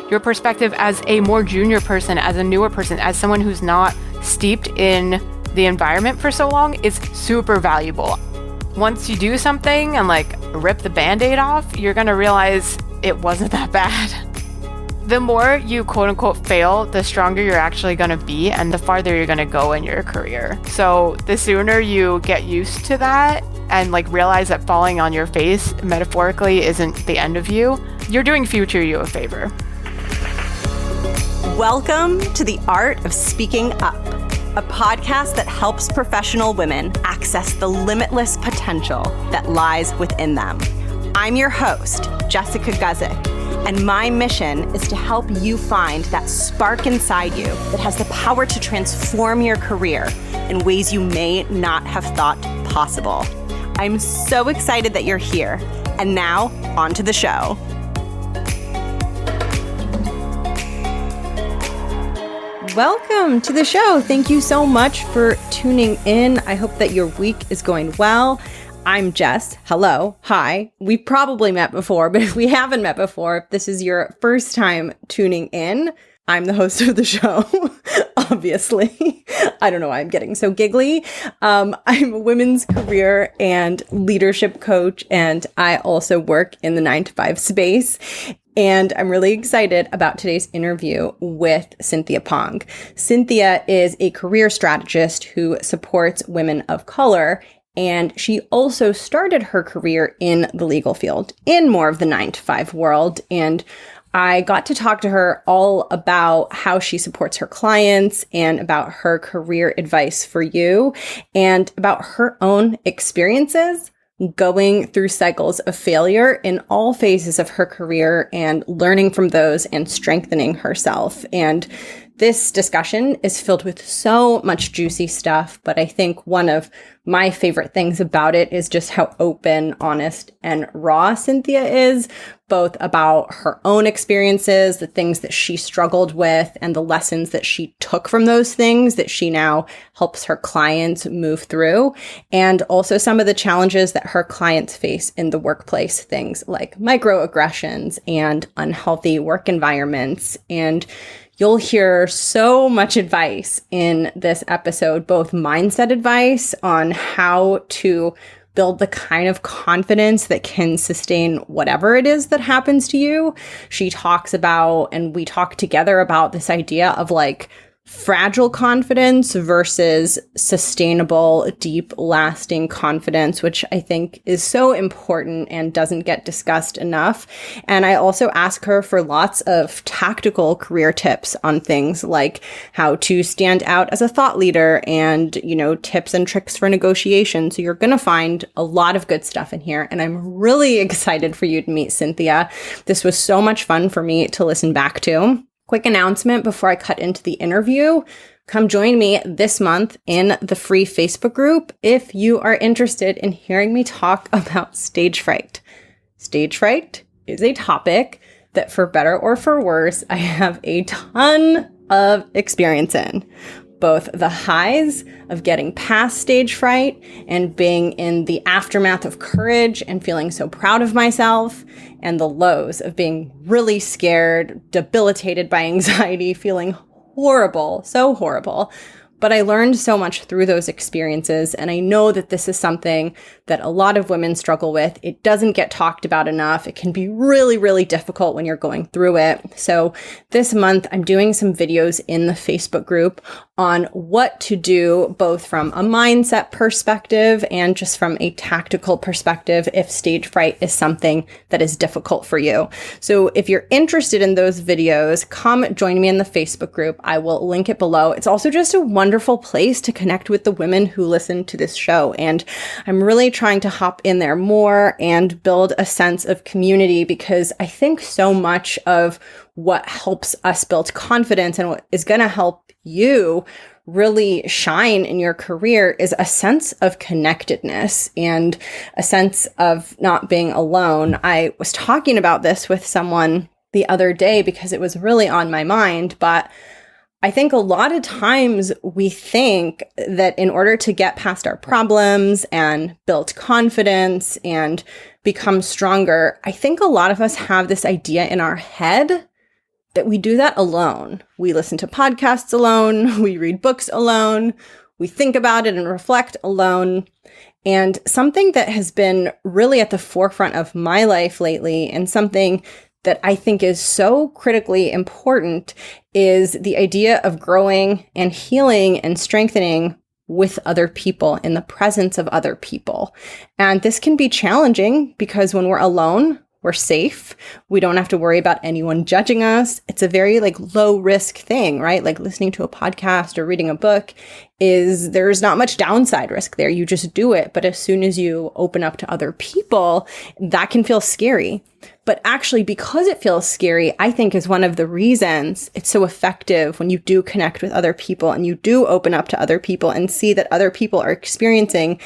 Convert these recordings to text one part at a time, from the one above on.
your perspective as a more junior person, as a newer person, as someone who's not steeped in the environment for so long is super valuable. Once you do something and like rip the Band-Aid off, you're gonna realize it wasn't that bad. The more you quote unquote fail, the stronger you're actually gonna be and the farther you're gonna go in your career. So the sooner you get used to that and like realize that falling on your face metaphorically isn't the end of you, you're doing future you a favor. Welcome to The Art of Speaking Up, a podcast that helps professional women access the limitless potential that lies within them. I'm your host, Jessica Guzik, and my mission is to help you find that spark inside you that has the power to transform your career in ways you may not have thought possible. I'm so excited that you're here. And now, on to the show. Welcome to the show. Thank you so much for tuning in. I hope that your week is going well. I'm Jess. Hello. Hi. We probably met before, but if we haven't met before, if this is your first time tuning in, I'm the host of the show, obviously. I don't know why I'm getting so giggly. I'm a women's career and leadership coach, and I also work in the 9-to-5 space. And I'm really excited about today's interview with Cynthia Pong. Cynthia is a career strategist who supports women of color, and she also started her career in the legal field, in more of the 9-to-5 world. And I got to talk to her all about how she supports her clients and about her career advice for you and about her own experiences going through cycles of failure in all phases of her career and learning from those and strengthening herself. And this discussion is filled with so much juicy stuff, but I think one of my favorite things about it is just how open, honest, and raw Cynthia is, both about her own experiences, the things that she struggled with, and the lessons that she took from those things that she now helps her clients move through, and also some of the challenges that her clients face in the workplace, things like microaggressions and unhealthy work environments. And you'll hear so much advice in this episode, both mindset advice on how to build the kind of confidence that can sustain whatever it is that happens to you. She talks about, and we talk together about this idea of like fragile confidence versus sustainable, deep, lasting confidence, which I think is so important and doesn't get discussed enough. And I also ask her for lots of tactical career tips on things like how to stand out as a thought leader and, tips and tricks for negotiation. So you're going to find a lot of good stuff in here. And I'm really excited for you to meet Cynthia. This was so much fun for me to listen back to. Quick announcement before I cut into the interview. Come join me this month in the free Facebook group if you are interested in hearing me talk about stage fright. Stage fright is a topic that, for better or for worse, I have a ton of experience in. Both the highs of getting past stage fright and being in the aftermath of courage and feeling so proud of myself, and the lows of being really scared, debilitated by anxiety, feeling horrible, so horrible. But I learned so much through those experiences, and I know that this is something that a lot of women struggle with. It doesn't get talked about enough. It can be really, really difficult when you're going through it. So this month, I'm doing some videos in the Facebook group on what to do, both from a mindset perspective and just from a tactical perspective if stage fright is something that is difficult for you. So if you're interested in those videos, come join me in the Facebook group. I will link it below. It's also just a wonderful place to connect with the women who listen to this show. And I'm really trying to hop in there more and build a sense of community, because I think so much of what helps us build confidence and what is going to help you really shine in your career is a sense of connectedness and a sense of not being alone. I was talking about this with someone the other day because it was really on my mind, but I think a lot of times we think that in order to get past our problems and build confidence and become stronger, I think a lot of us have this idea in our head that we do that alone. We listen to podcasts alone, we read books alone, we think about it and reflect alone. And something that has been really at the forefront of my life lately, and something that I think is so critically important, is the idea of growing and healing and strengthening with other people, in the presence of other people. And this can be challenging because when we're alone, we're safe. We don't have to worry about anyone judging us. It's a very low risk thing, right? Like listening to a podcast or reading a book there's not much downside risk there. You just do it. But as soon as you open up to other people, that can feel scary. But actually, because it feels scary, I think is one of the reasons it's so effective when you do connect with other people and you do open up to other people and see that other people are experiencing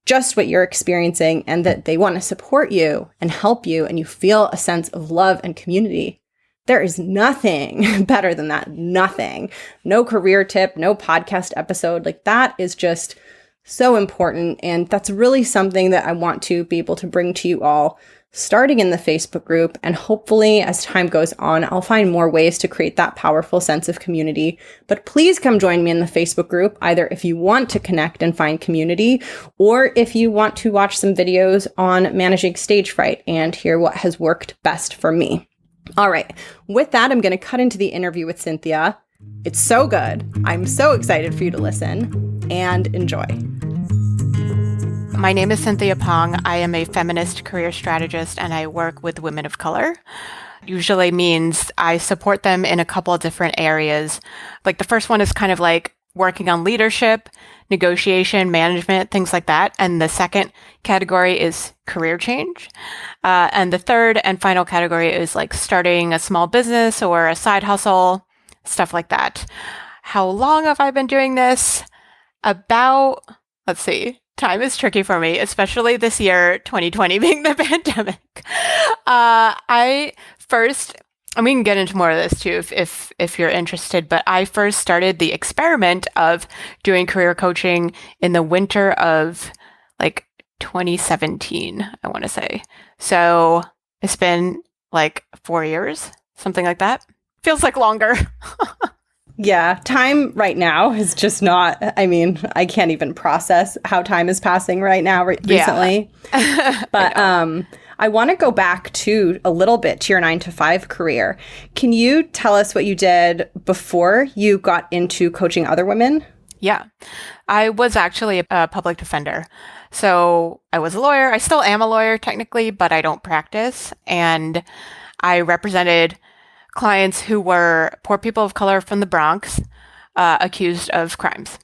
just what you're experiencing and that they want to support you and help you, and you feel a sense of love and community. There is nothing better than that. Nothing. No career tip, no podcast episode. That is just so important. And that's really something that I want to be able to bring to you all, starting in the Facebook group. And hopefully, as time goes on, I'll find more ways to create that powerful sense of community. But please come join me in the Facebook group, either if you want to connect and find community, or if you want to watch some videos on managing stage fright and hear what has worked best for me. All right. With that, I'm going to cut into the interview with Cynthia. It's so good. I'm so excited for you to listen and enjoy. My name is Cynthia Pong. I am a feminist career strategist, and I work with women of color. Usually means I support them in a couple of different areas. The first one is kind of working on leadership, negotiation, management, things like that. And the second category is career change. And the third and final category is starting a small business or a side hustle, stuff like that. How long have I been doing this? About, let's see, time is tricky for me, especially this year, 2020 being the pandemic. We can get into more of this too if you're interested, but I first started the experiment of doing career coaching in the winter of 2017, I want to say. So it's been 4 years, something like that. Feels like longer. Yeah, time right now is just not, I can't even process how time is passing right now recently. Yeah. But I want to go back to a little bit to your 9-to-5 career. Can you tell us what you did before you got into coaching other women? Yeah, I was actually a public defender. So I was a lawyer. I still am a lawyer technically, but I don't practice. And I represented clients who were poor people of color from the Bronx, accused of crimes.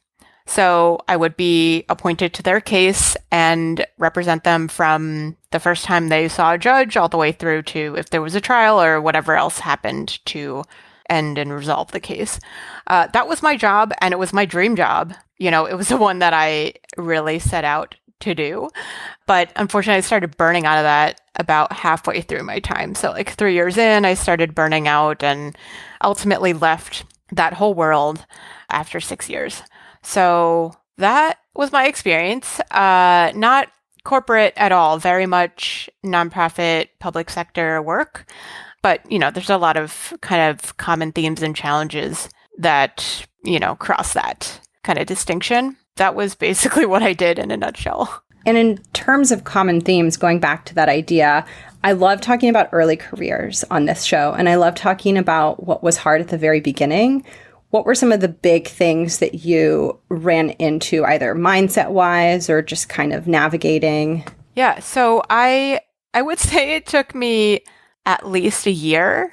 So I would be appointed to their case and represent them from the first time they saw a judge all the way through to if there was a trial or whatever else happened to end and resolve the case. That was my job, and it was my dream job. It was the one that I really set out to do. But unfortunately, I started burning out of that about halfway through my time. So 3 years in, I started burning out and ultimately left that whole world after 6 years. So that was my experience. Not corporate at all, very much nonprofit, public sector work. But, there's a lot of kind of common themes and challenges that, cross that kind of distinction. That was basically what I did in a nutshell. And in terms of common themes, going back to that idea, I love talking about early careers on this show. And I love talking about what was hard at the very beginning. What were some of the big things that you ran into, either mindset-wise or just kind of navigating? Yeah, so I would say it took me at least a year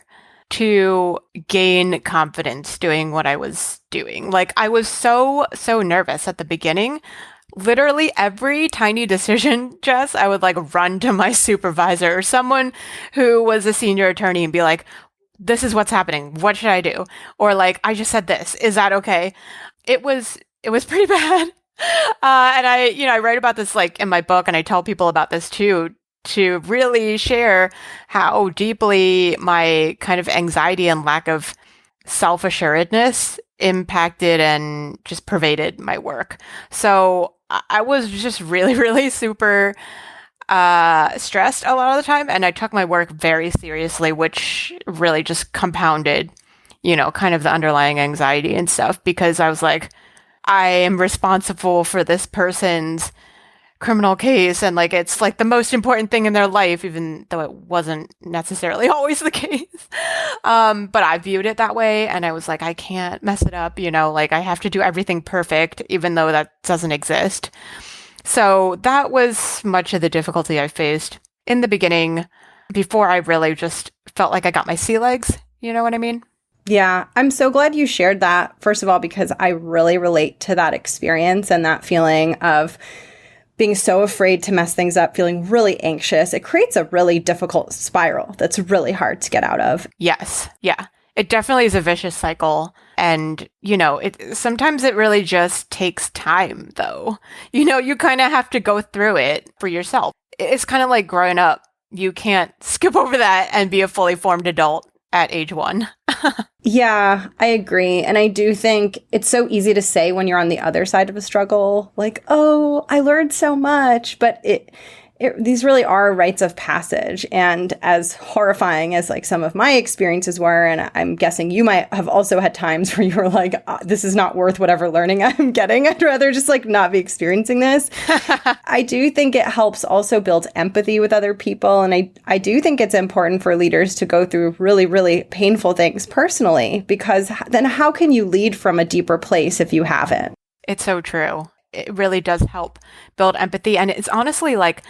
to gain confidence doing what I was doing. I was so nervous at the beginning. Literally every tiny decision, Jess, I would run to my supervisor or someone who was a senior attorney and be like, this is what's happening. What should I do? Or I just said this. Is that okay? It was pretty bad. And I write about this in my book, and I tell people about this too, to really share how deeply my kind of anxiety and lack of self-assuredness impacted and just pervaded my work. So I was just really, really super stressed a lot of the time, and I took my work very seriously, which really just compounded kind of the underlying anxiety and stuff, because I was like, I am responsible for this person's criminal case, and like it's like the most important thing in their life, even though it wasn't necessarily always the case. But I viewed it that way, and I was like, I can't mess it up, like I have to do everything perfect, even though that doesn't exist. So that was much of the difficulty I faced in the beginning, before I really just felt like I got my sea legs. You know what I mean? Yeah, I'm so glad you shared that, first of all, because I really relate to that experience and that feeling of being so afraid to mess things up, feeling really anxious. It creates a really difficult spiral that's really hard to get out of. Yes. Yeah. It definitely is a vicious cycle. And, sometimes it really just takes time, though. You kind of have to go through it for yourself. It's kind of like growing up. You can't skip over that and be a fully formed adult at age 1. Yeah, I agree. And I do think it's so easy to say when you're on the other side of a struggle, like, oh, I learned so much. But these really are rites of passage. And as horrifying as like some of my experiences were, and I'm guessing you might have also had times where you were like, this is not worth whatever learning I'm getting. I'd rather just like not be experiencing this. I do think it helps also build empathy with other people. And I do think it's important for leaders to go through really, really painful things personally, because then how can you lead from a deeper place if you haven't? It's so true. It really does help build empathy. And it's honestly like,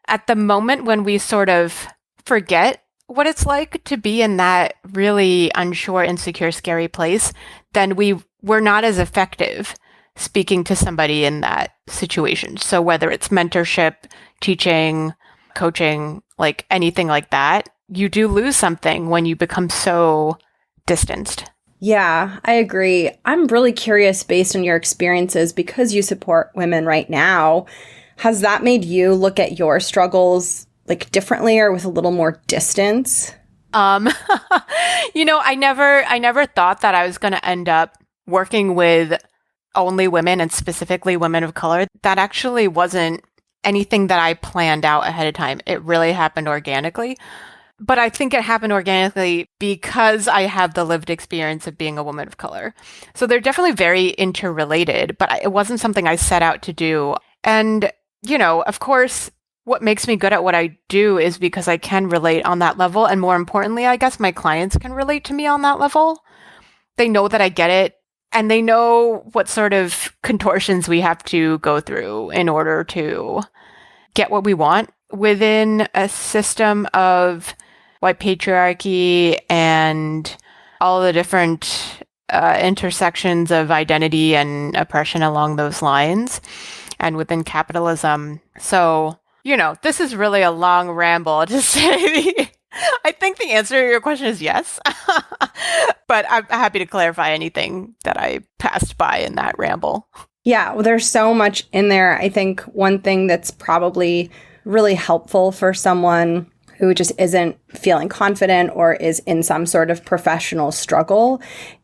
at the moment when we sort of forget what it's like to be in that really unsure, insecure, scary place, then we're not as effective speaking to somebody in that situation. So whether it's mentorship, teaching, coaching, like anything like that, you do lose something when you become so distanced. Yeah, I agree. I'm really curious, based on your experiences, because you support women right now, has that made you look at your struggles like differently or with a little more distance? I never thought that I was going to end up working with only women, and specifically women of color. That actually wasn't anything that I planned out ahead of time. It really happened organically. But I think it happened organically because I have the lived experience of being a woman of color. So they're definitely very interrelated, but it wasn't something I set out to do. And of course, what makes me good at what I do is because I can relate on that level. And more importantly, I guess my clients can relate to me on that level. They know that I get it, and they know what sort of contortions we have to go through in order to get what we want within a system of white patriarchy and all the different intersections of identity and oppression along those lines, and within capitalism. So, this is really a long ramble to say. I think the answer to your question is yes, but I'm happy to clarify anything that I passed by in that ramble. Yeah, well, there's so much in there. I think one thing that's probably really helpful for someone who just isn't feeling confident or is in some sort of professional struggle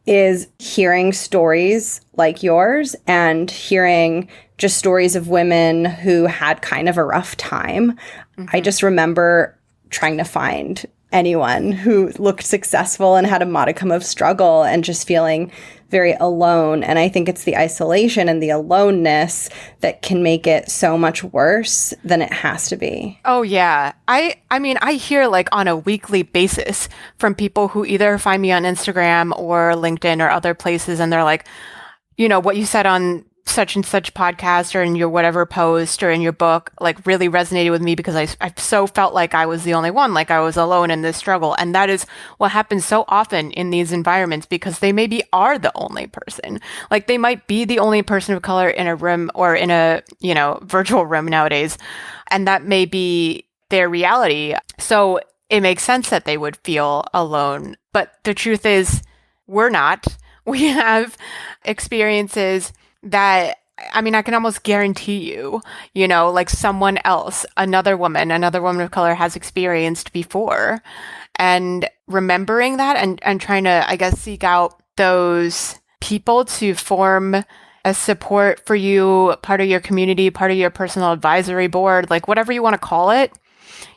is hearing stories like yours and hearing just stories of women who had kind of a rough time. Mm-hmm. I just remember trying to find anyone who looked successful and had a modicum of struggle and just feeling very alone. And I think it's the isolation and the aloneness that can make it so much worse than it has to be. Oh, yeah. I mean, I hear like on a weekly basis from people who either find me on Instagram or LinkedIn or other places, and they're like, what you said on such and such podcast or in your whatever post or in your book, like really resonated with me because I so felt like I was the only one, like I was alone in this struggle. And that is what happens so often in these environments, because they maybe are the only person. Like they might be the only person of color in a room or in a, virtual room nowadays. And that may be their reality. So it makes sense that they would feel alone. But the truth is, we're not. We have experiences that, I can almost guarantee you, like someone else, another woman of color has experienced before. And remembering that and trying to, I guess, seek out those people to form a support for you, part of your community, part of your personal advisory board, like whatever you want to call it,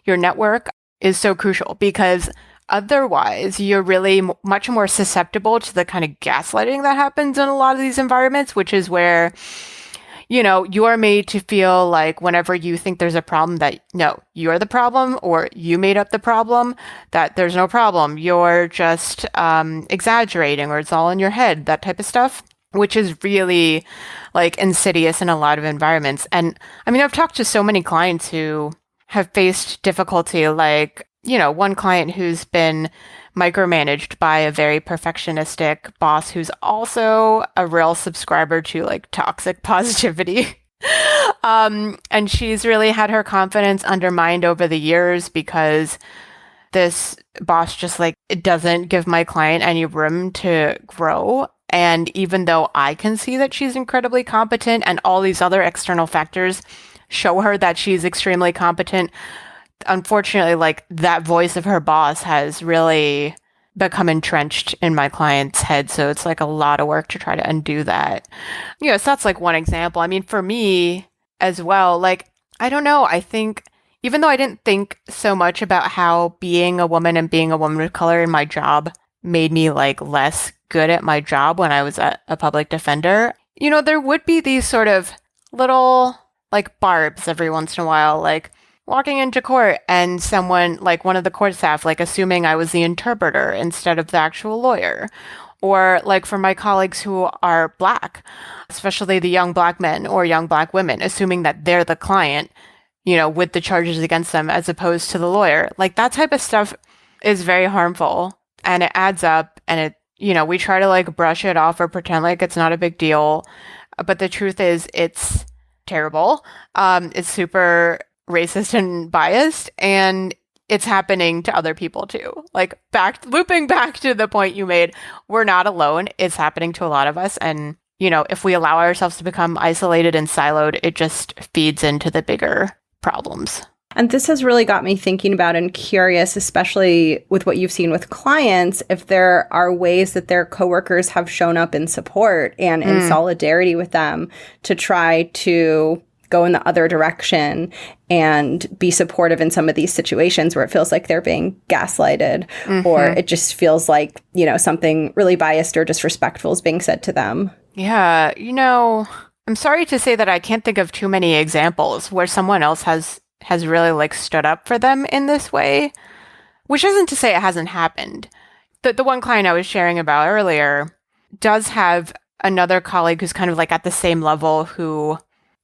your network is so crucial, because otherwise, you're really much more susceptible to the kind of gaslighting that happens in a lot of these environments, which is where, you are made to feel like whenever you think there's a problem that, no, you're the problem or you made up the problem, that there's no problem. You're just exaggerating or it's all in your head, that type of stuff, which is really like insidious in a lot of environments. And I mean, I've talked to so many clients who have faced difficulty, like, one client who's been micromanaged by a very perfectionistic boss who's also a real subscriber to like toxic positivity. And she's really had her confidence undermined over the years because this boss just like it doesn't give my client any room to grow. And even though I can see that she's incredibly competent and all these other external factors show her that she's extremely competent, unfortunately, like that voice of her boss has really become entrenched in my client's head. So it's like a lot of work to try to undo that. So that's like one example. I mean, for me as well, like, I don't know. I think even though I didn't think so much about how being a woman and being a woman of color in my job made me like less good at my job when I was a public defender, there would be these sort of little like barbs every once in a while, like walking into court and someone like one of the court staff, like assuming I was the interpreter instead of the actual lawyer. Or like for my colleagues who are Black, especially the young Black men or young Black women, assuming that they're the client, with the charges against them as opposed to the lawyer. Like that type of stuff is very harmful and it adds up and it, we try to like brush it off or pretend like it's not a big deal. But the truth is it's terrible. It's super racist and biased, and it's happening to other people too. Like looping back to the point you made, we're not alone. It's happening to a lot of us. And, if we allow ourselves to become isolated and siloed, it just feeds into the bigger problems. And this has really got me thinking about and curious, especially with what you've seen with clients, if there are ways that their coworkers have shown up in support and in solidarity with them to try to go in the other direction and be supportive in some of these situations where it feels like they're being gaslighted or it just feels like, something really biased or disrespectful is being said to them. Yeah. I'm sorry to say that I can't think of too many examples where someone else has really like stood up for them in this way, which isn't to say it hasn't happened. The one client I was sharing about earlier does have another colleague who's kind of like at the same level who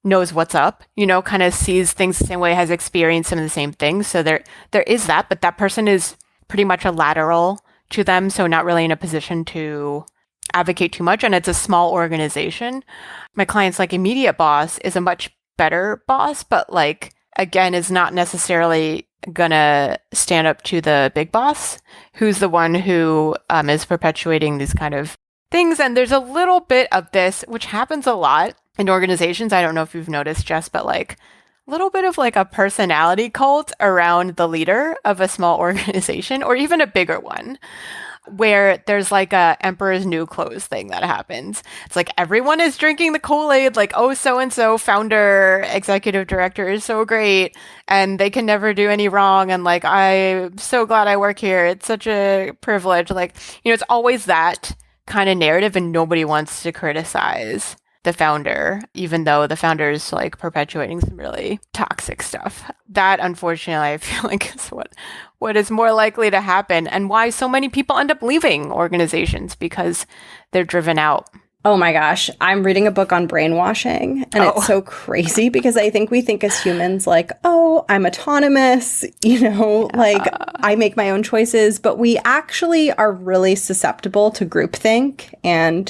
knows what's up, kind of sees things the same way, has experienced some of the same things. So there is that, but that person is pretty much a lateral to them. So not really in a position to advocate too much. And it's a small organization. My client's like immediate boss is a much better boss, but like, again, is not necessarily gonna stand up to the big boss, who's the one who is perpetuating these kind of things. And there's a little bit of this, which happens a lot in organizations. I don't know if you've noticed, Jess, but like a little bit of like a personality cult around the leader of a small organization or even a bigger one, where there's like a emperor's new clothes thing that happens. It's like everyone is drinking the Kool-Aid, like, oh, so-and-so founder, executive director is so great and they can never do any wrong. And like, I'm so glad I work here. It's such a privilege. Like, it's always that kind of narrative and nobody wants to criticize the founder, even though the founder is like perpetuating some really toxic stuff. That, unfortunately, I feel like is what is more likely to happen and why so many people end up leaving organizations because they're driven out. Oh my gosh, I'm reading a book on brainwashing and it's so crazy because I think we think as humans like, oh, I'm autonomous, like I make my own choices, but we actually are really susceptible to groupthink and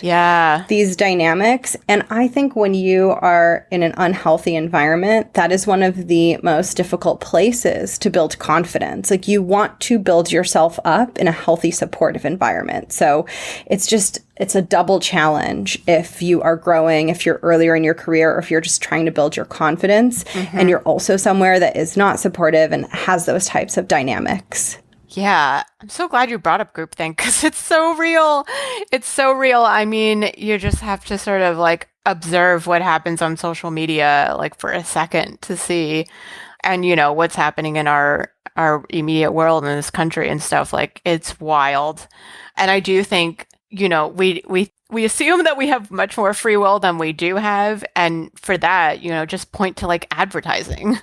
these dynamics. And I think when you are in an unhealthy environment, that is one of the most difficult places to build confidence. Like you want to build yourself up in a healthy, supportive environment. So it's a double challenge if you are growing, if you're earlier in your career, or if you're just trying to build your confidence and you're also somewhere that is not supportive and has those types of dynamics. Yeah, I'm so glad you brought up groupthink because it's so real. It's so real. I mean, you just have to sort of like observe what happens on social media like for a second to see and what's happening in our our immediate world in this country and stuff. Like, it's wild. And I do think, we assume that we have much more free will than we do have. And for that, just point to like advertising,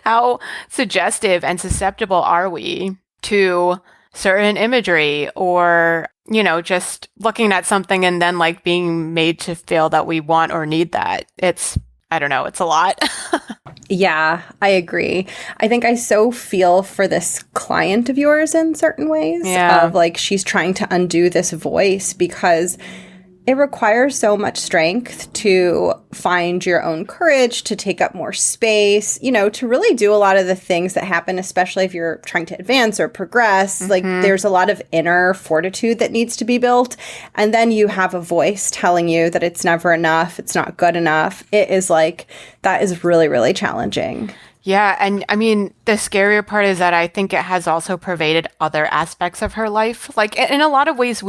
how suggestive and susceptible are we to certain imagery or, just looking at something and then like being made to feel that we want or need that. I don't know, it's a lot. Yeah, I agree. I think I so feel for this client of yours in certain ways of like she's trying to undo this voice because it requires so much strength to find your own courage, to take up more space, to really do a lot of the things that happen, especially if you're trying to advance or progress. Mm-hmm. Like there's a lot of inner fortitude that needs to be built. And then you have a voice telling you that it's never enough, it's not good enough. It is like, that is really, really challenging. Yeah. And I mean, the scarier part is that I think it has also pervaded other aspects of her life. Like in a lot of ways,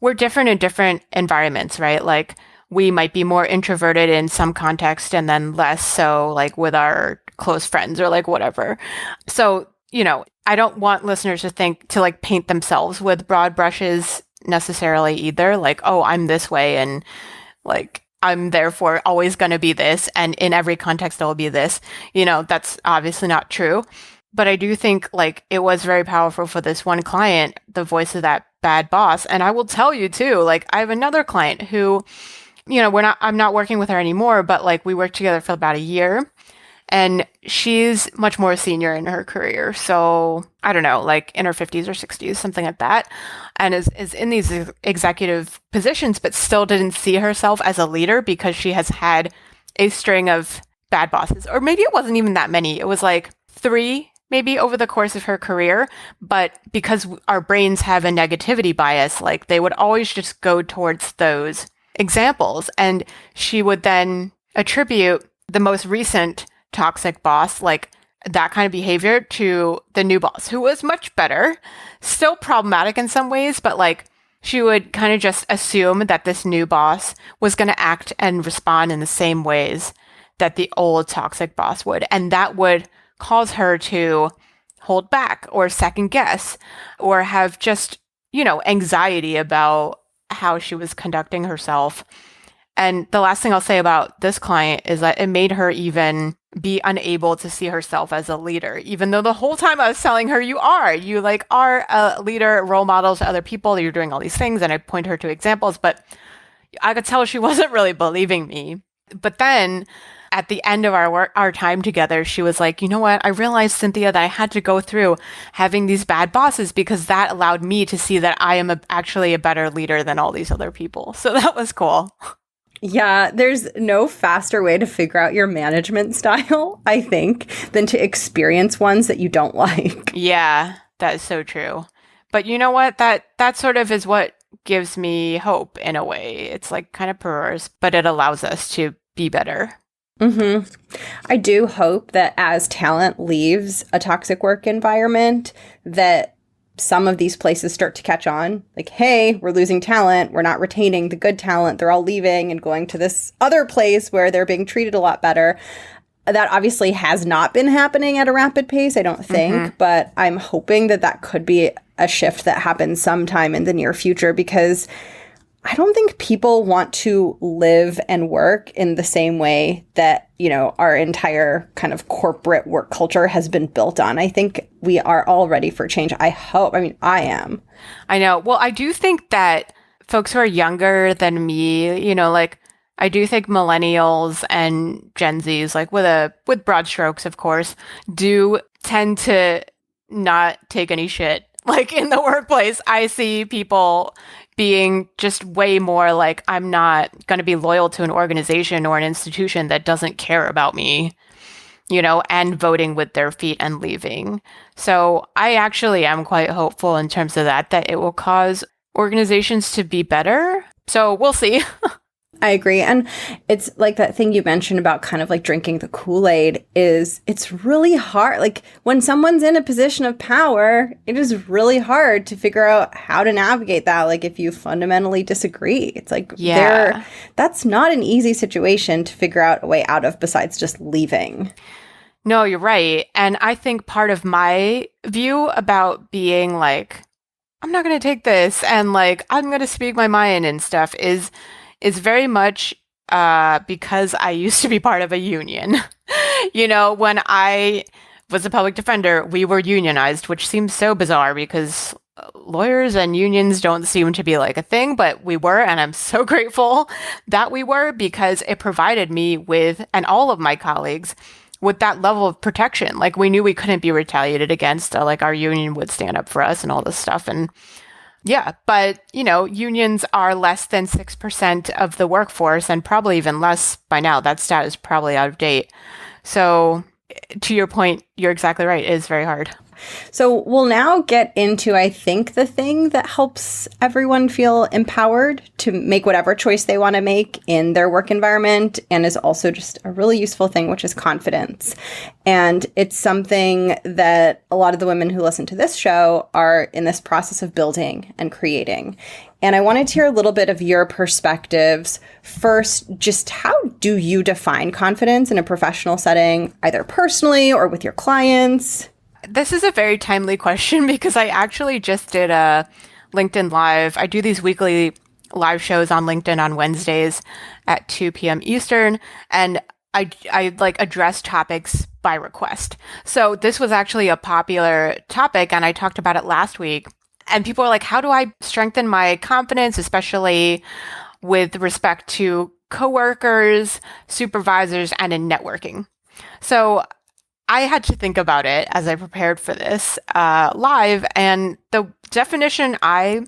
we're different in different environments, right? Like we might be more introverted in some context and then less so like with our close friends or like whatever. So, I don't want listeners to like paint themselves with broad brushes necessarily either. Like, oh, I'm this way and like I'm therefore always going to be this. And in every context, I'll be this. That's obviously not true. But I do think like it was very powerful for this one client, the voice of that bad boss. And I will tell you too, like I have another client who, I'm not working with her anymore, but like we worked together for about a year and she's much more senior in her career. So I don't know, like in her 50s or 60s, something like that. And is in these executive positions, but still didn't see herself as a leader because she has had a string of bad bosses, or maybe it wasn't even that many. It was like 3 maybe over the course of her career, but because our brains have a negativity bias, like they would always just go towards those examples. And she would then attribute the most recent toxic boss, like that kind of behavior, to the new boss, who was much better, still problematic in some ways, but like she would kind of just assume that this new boss was going to act and respond in the same ways that the old toxic boss would. And that would cause her to hold back or second guess or have just, anxiety about how she was conducting herself. And the last thing I'll say about this client is that it made her even be unable to see herself as a leader, even though the whole time I was telling her, you are a leader, role model to other people, you're doing all these things. And I point her to examples, but I could tell she wasn't really believing me. But then at the end of our time together, she was like, you know what? I realized, Cynthia, that I had to go through having these bad bosses because that allowed me to see that I am actually a better leader than all these other people. So that was cool. Yeah, there's no faster way to figure out your management style, I think, than to experience ones that you don't like. Yeah, that is so true. But you know what? That sort of is what gives me hope in a way. It's like kind of perverse, but it allows us to be better. Mm-hmm. I do hope that as talent leaves a toxic work environment, that some of these places start to catch on. Like, hey, we're losing talent. We're not retaining the good talent. They're all leaving and going to this other place where they're being treated a lot better. That obviously has not been happening at a rapid pace, I don't think. But I'm hoping that could be a shift that happens sometime in the near future, because I don't think people want to live and work in the same way that, our entire kind of corporate work culture has been built on. I think we are all ready for change. I hope. I mean, I am. I know. Well, I do think that folks who are younger than me, like I do think millennials and Gen Zs, like with broad strokes, of course, do tend to not take any shit. Like in the workplace, I see people being just way more like, I'm not going to be loyal to an organization or an institution that doesn't care about me, and voting with their feet and leaving. So I actually am quite hopeful in terms of that it will cause organizations to be better. So we'll see. I agree. And it's like that thing you mentioned about kind of like drinking the Kool-Aid it's really hard. Like when someone's in a position of power, it is really hard to figure out how to navigate that. Like if you fundamentally disagree, it's like, that's not an easy situation to figure out a way out of besides just leaving. No, you're right. And I think part of my view about being like, I'm not going to take this and like, I'm going to speak my mind and stuff is very much because I used to be part of a union. When I was a public defender, we were unionized, which seems so bizarre because lawyers and unions don't seem to be like a thing, but we were, and I'm so grateful that we were because it provided me with, and all of my colleagues, with that level of protection. Like we knew we couldn't be retaliated against, like our union would stand up for us and all this stuff. And yeah, but unions are less than 6% of the workforce and probably even less by now. That stat is probably out of date. So to your point, you're exactly right. It is very hard. So we'll now get into, I think, the thing that helps everyone feel empowered to make whatever choice they want to make in their work environment, and is also just a really useful thing, which is confidence. And it's something that a lot of the women who listen to this show are in this process of building and creating. And I wanted to hear a little bit of your perspectives. First, just how do you define confidence in a professional setting, either personally or with your clients? This is a very timely question because I actually just did a LinkedIn Live. I do these weekly live shows on LinkedIn on Wednesdays at 2 p.m. Eastern, and I like address topics by request. So this was actually a popular topic, and I talked about it last week. And people are like, how do I strengthen my confidence, especially with respect to coworkers, supervisors, and in networking? So I had to think about it as I prepared for this live, and the definition I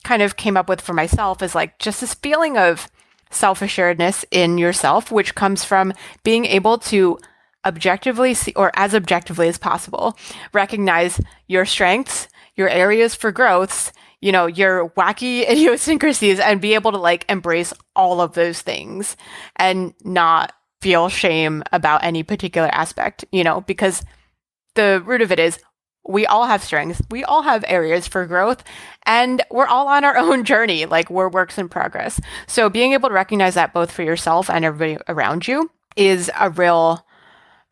kind of came up with for myself is like just this feeling of self-assuredness in yourself, which comes from being able to objectively see, or as objectively as possible, recognize your strengths, your areas for growths, your wacky idiosyncrasies, and be able to like embrace all of those things and not feel shame about any particular aspect, because the root of it is we all have strengths, we all have areas for growth, and we're all on our own journey. Like we're works in progress. So being able to recognize that both for yourself and everybody around you is a real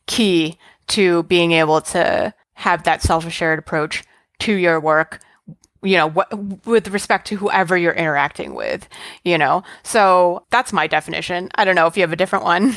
key to being able to have that self-assured approach to your work, with respect to whoever you're interacting with, So that's my definition. I don't know if you have a different one.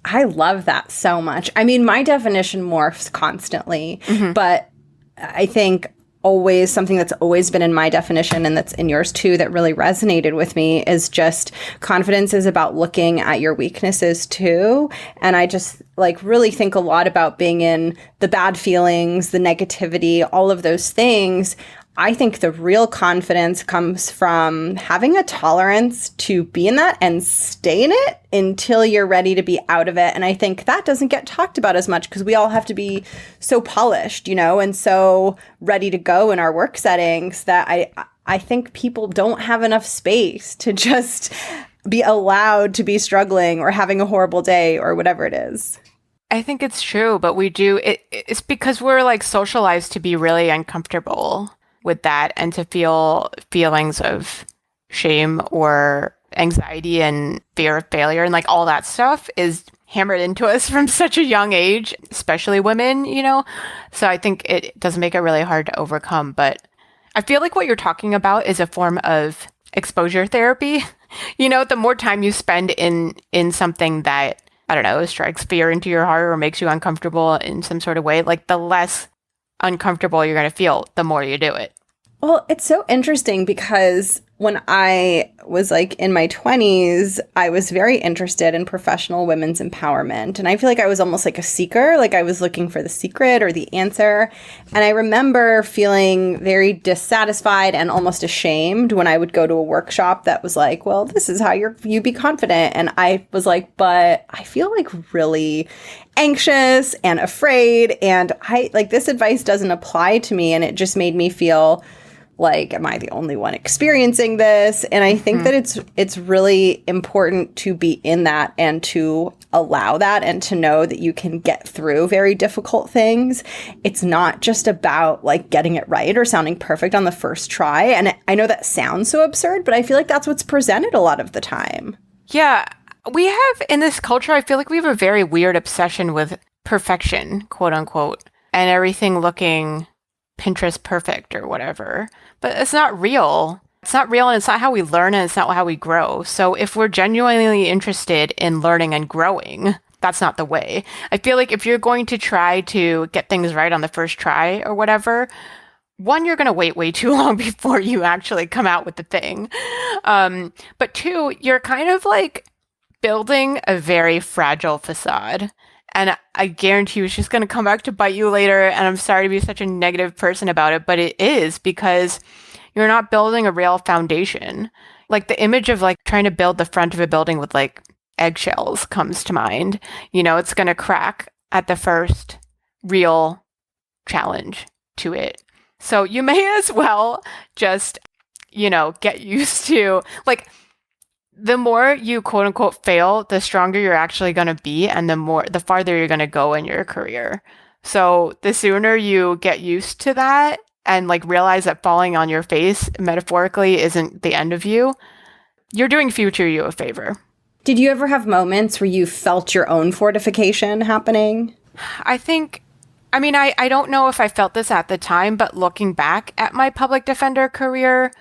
I love that so much. I mean, my definition morphs constantly, but I think always something that's always been in my definition and that's in yours too that really resonated with me is just confidence is about looking at your weaknesses too. And I just like really think a lot about being in the bad feelings, the negativity, all of those things. I think the real confidence comes from having a tolerance to be in that and stay in it until you're ready to be out of it. And I think that doesn't get talked about as much because we all have to be so polished, and so ready to go in our work settings that I think people don't have enough space to just be allowed to be struggling or having a horrible day or whatever it is. I think it's true, but we do. It's because we're like socialized to be really uncomfortable with that and to feel feelings of shame or anxiety and fear of failure and like all that stuff is hammered into us from such a young age, especially women, So I think it does make it really hard to overcome. But I feel like what you're talking about is a form of exposure therapy. The more time you spend in something that, I don't know, strikes fear into your heart or makes you uncomfortable in some sort of way, like the less uncomfortable you're going to feel the more you do it. Well, it's so interesting because when I was like in my 20s, I was very interested in professional women's empowerment. And I feel like I was almost like a seeker, like I was looking for the secret or the answer. And I remember feeling very dissatisfied and almost ashamed when I would go to a workshop that was like, well, this is how you be confident. And I was like, but I feel like really anxious and afraid. And I like this advice doesn't apply to me. And it just made me feel like, am I the only one experiencing this? And I think that it's really important to be in that and to allow that and to know that you can get through very difficult things. It's not just about like getting it right or sounding perfect on the first try. And I know that sounds so absurd, but I feel like that's what's presented a lot of the time. Yeah, we have in this culture, I feel like we have a very weird obsession with perfection, quote unquote, and everything looking Pinterest perfect or whatever. But it's not real. It's not real, and it's not how we learn, and it's not how we grow. So if we're genuinely interested in learning and growing, that's not the way. I feel like if you're going to try to get things right on the first try or whatever, one, you're going to wait way too long before you actually come out with the thing. But two, you're kind of like building a very fragile facade. And I guarantee you it's just going to come back to bite you later. And I'm sorry to be such a negative person about it, but it is, because you're not building a real foundation. Like the image of like trying to build the front of a building with like eggshells comes to mind. You know, it's going to crack at the first real challenge to it. So you may as well just, you know, get used to, like, the more you quote unquote fail, the stronger you're actually going to be, and the farther you're going to go in your career. So the sooner you get used to that and like realize that falling on your face metaphorically isn't the end of you, you're doing future you a favor. Did you ever have moments where you felt your own fortification happening? I don't know if I felt this at the time, but looking back at my public defender career,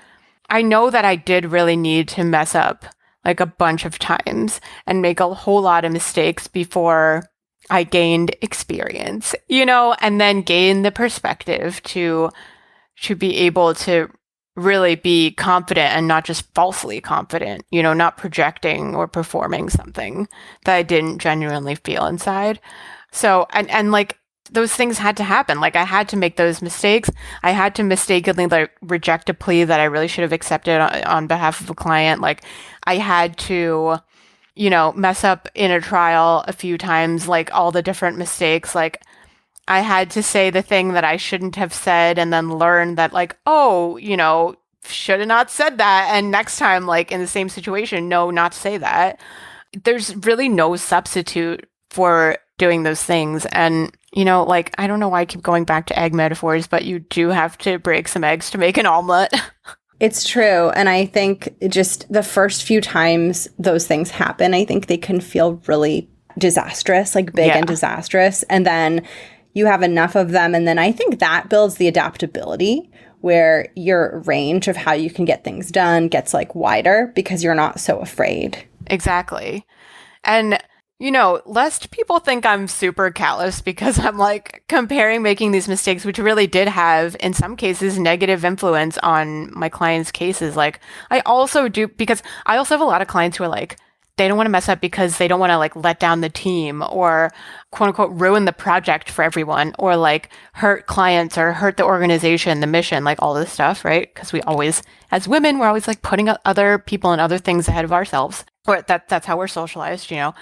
I know that I did really need to mess up like a bunch of times and make a whole lot of mistakes before I gained experience, you know, and then gain the perspective to be able to really be confident and not just falsely confident, you know, not projecting or performing something that I didn't genuinely feel inside. So, and like, those things had to happen. Like, I had to make those mistakes. I had to mistakenly like reject a plea that I really should have accepted on behalf of a client. Like, I had to, you know, mess up in a trial a few times, like all the different mistakes. Like, I had to say the thing that I shouldn't have said and then learn that, like, oh, you know, should have not said that. And next time, like in the same situation, no, not to say that. There's really no substitute for doing those things. And, you know, like, I don't know why I keep going back to egg metaphors, but you do have to break some eggs to make an omelet. It's true. And I think just the first few times those things happen, I think they can feel really disastrous, like big and disastrous. And then you have enough of them. And then I think that builds the adaptability where your range of how you can get things done gets like wider because you're not so afraid. Exactly. And, you know, lest people think I'm super callous because I'm like comparing making these mistakes, which really did have, in some cases, negative influence on my clients' cases. Like, I also do, because I also have a lot of clients who are like, they don't want to mess up because they don't want to like let down the team or quote unquote ruin the project for everyone or like hurt clients or hurt the organization, the mission, like all this stuff, right? Because we always, as women, we're always like putting other people and other things ahead of ourselves. Or that's how we're socialized, you know?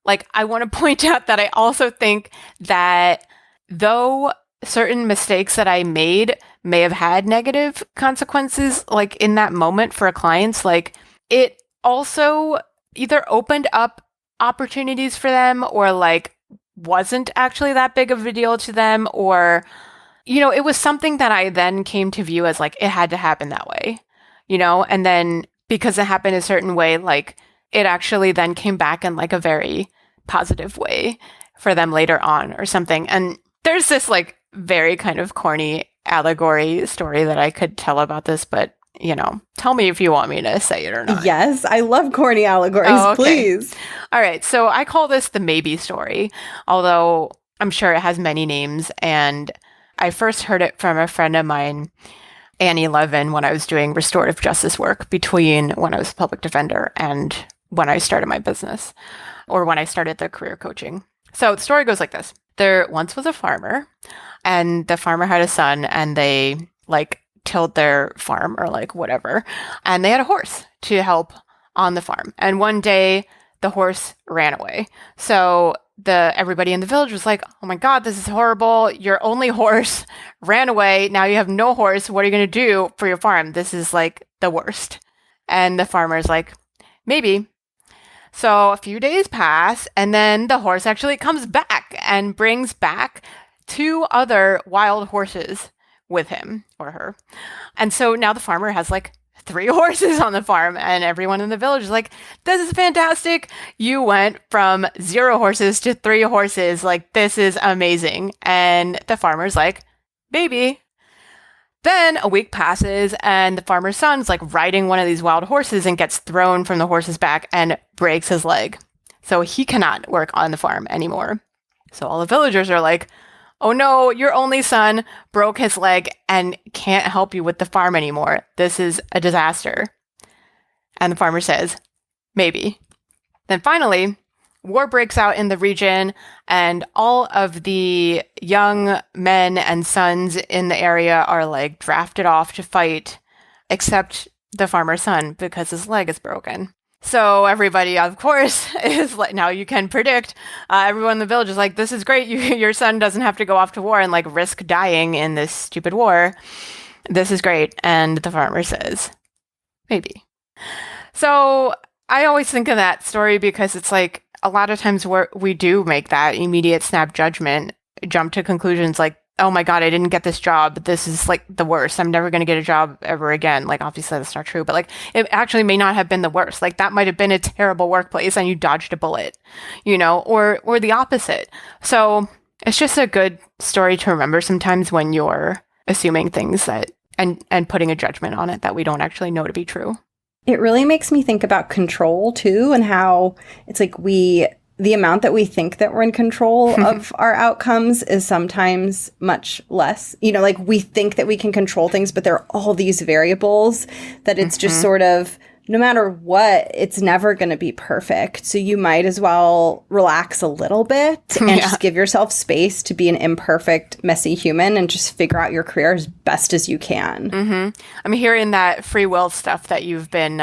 Like, I want to point out that I also think that though certain mistakes that I made may have had negative consequences, like in that moment for clients, like it also either opened up opportunities for them or like wasn't actually that big of a deal to them, or, you know, it was something that I then came to view as like it had to happen that way, you know, and then because it happened a certain way, like it actually then came back in like a very positive way for them later on or something. And there's this like very kind of corny allegory story that I could tell about this, but you know, tell me if you want me to say it or not. Yes, I love corny allegories, please. All right, so I call this the maybe story, although I'm sure it has many names. And I first heard it from a friend of mine, Annie Levin, when I was doing restorative justice work between when I was a public defender and when I started my business, or when I started the career coaching. So the story goes like this. There once was a farmer, and the farmer had a son, and they like tilled their farm or like whatever. And they had a horse to help on the farm. And one day the horse ran away. So everybody in the village was like, oh my God, this is horrible. Your only horse ran away. Now you have no horse. What are you going to do for your farm? This is like the worst. And the farmer's like, maybe. So a few days pass, and then the horse actually comes back and brings back 2 other wild horses with him or her. And so now the farmer has like 3 horses on the farm. And everyone in the village is like, this is fantastic. You went from 0 horses to 3 horses. Like, this is amazing. And the farmer's like, maybe. Then a week passes and the farmer's son's like riding one of these wild horses and gets thrown from the horse's back and breaks his leg. So he cannot work on the farm anymore. So all the villagers are like, oh no, your only son broke his leg and can't help you with the farm anymore. This is a disaster. And the farmer says, maybe. Then finally, war breaks out in the region, and all of the young men and sons in the area are like drafted off to fight, except the farmer's son because his leg is broken. So everybody, of course, is like, now you can predict, everyone in the village is like, this is great. Your son doesn't have to go off to war and like risk dying in this stupid war. This is great. And the farmer says, maybe. So I always think of that story because it's like a lot of times where we do make that immediate snap judgment, jump to conclusions like, oh my God, I didn't get this job. This is like the worst. I'm never going to get a job ever again. Like, obviously that's not true, but like it actually may not have been the worst. Like that might have been a terrible workplace and you dodged a bullet, you know, or the opposite. So it's just a good story to remember sometimes when you're assuming things that and putting a judgment on it that we don't actually know to be true. It really makes me think about control too, and how it's like the amount that we think that we're in control of our outcomes is sometimes much less. You know, like we think that we can control things, but there are all these variables that it's just sort of, no matter what, it's never going to be perfect. So you might as well relax a little bit and just give yourself space to be an imperfect, messy human and just figure out your career as best as you can. I'm hearing that free will stuff that you've been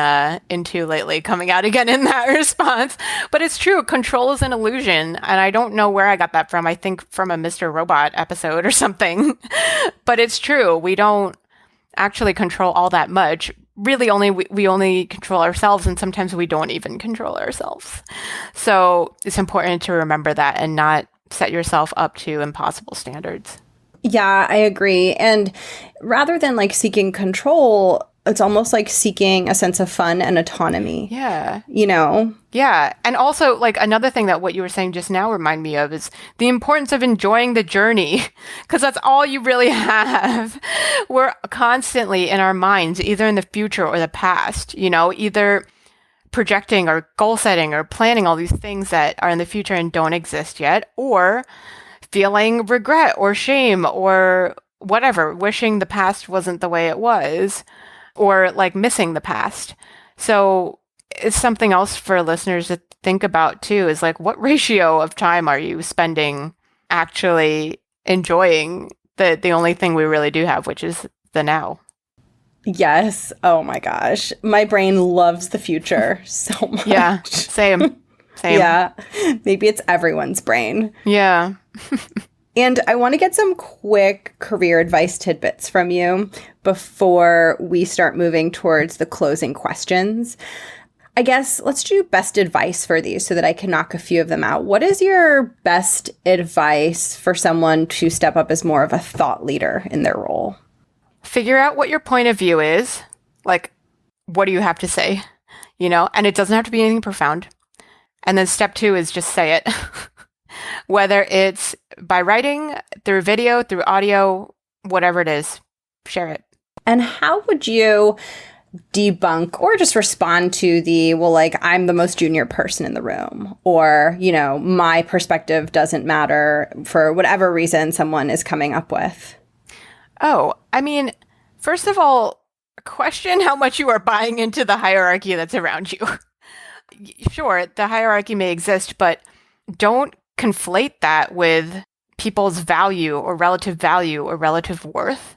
into lately coming out again in that response. But it's true. Control is an illusion. And I don't know where I got that from. I think from a Mr. Robot episode or something. But it's true. We don't actually control all that much. Really we only control ourselves, and sometimes we don't even control ourselves. So it's important to remember that and not set yourself up to impossible standards. Yeah, I agree. And rather than like seeking control, it's almost like seeking a sense of fun and autonomy. Yeah. You know? Yeah. And also, like, another thing that what you were saying just now remind me of is the importance of enjoying the journey, because that's all you really have. We're constantly in our minds, either in the future or the past, you know, either projecting or goal setting or planning all these things that are in the future and don't exist yet, or feeling regret or shame or whatever, wishing the past wasn't the way it was, or like missing the past. So it's something else for listeners to think about too, is like, what ratio of time are you spending actually enjoying the only thing we really do have, which is the now? Yes. Oh my gosh. My brain loves the future so much. Yeah, same. Yeah. Maybe it's everyone's brain. Yeah. And I want to get some quick career advice tidbits from you before we start moving towards the closing questions. I guess let's do best advice for these so that I can knock a few of them out. What is your best advice for someone to step up as more of a thought leader in their role? Figure out what your point of view is. Like, what do you have to say? You know, and it doesn't have to be anything profound. And then step 2 is just say it. Whether it's by writing, through video, through audio, whatever it is, share it. And how would you debunk or just respond to the, well, like, I'm the most junior person in the room, or, you know, my perspective doesn't matter for whatever reason someone is coming up with? Oh, I mean, first of all, question how much you are buying into the hierarchy that's around you. Sure, the hierarchy may exist, but don't conflate that with people's value or relative worth.